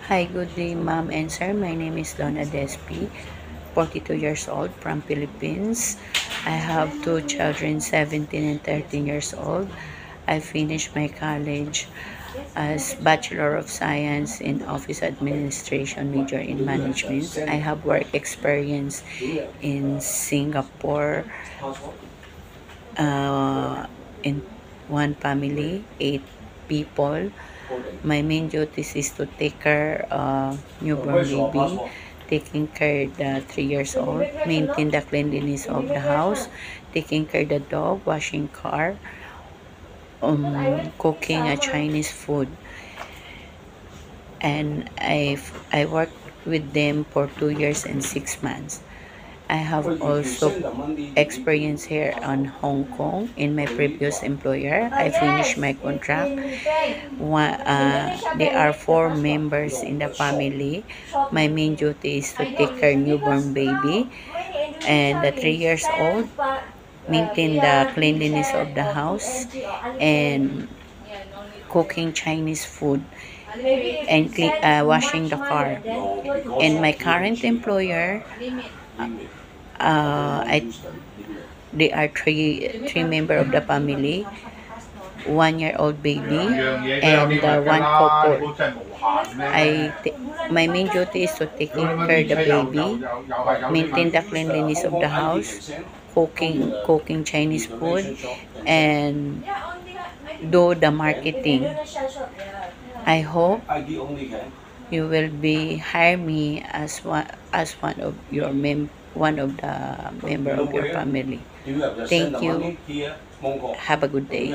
Hi, good day, ma'am and sir. My name is Donna Despi, 42 years old from Philippines. I have two children, 17 and 13 years old. I finished my college as Bachelor of Science in Office Administration, major in Management. I have work experience in Singapore, in one family, 8 people. My main duties is to take care newborn baby, taking care the 3 years old, maintain the cleanliness of the house, taking care the dog, washing car, cooking a Chinese food, and I worked with them for 2 years and 6 months. I have also experience here on Hong Kong in my previous employer. I finished my contract. There are 4 members in the family. My main duty is to take care newborn baby and the 3 years old, maintain the cleanliness of the house, and cooking Chinese food and washing the car. And my current employer, I they are three member of the family, 1 year old baby, and one couple. My main duty is to taking care the baby, maintain the cleanliness of the house, cooking Chinese food, and do the marketing. I hope you will be hire me as one of the member of your family. Thank you. Have a good day.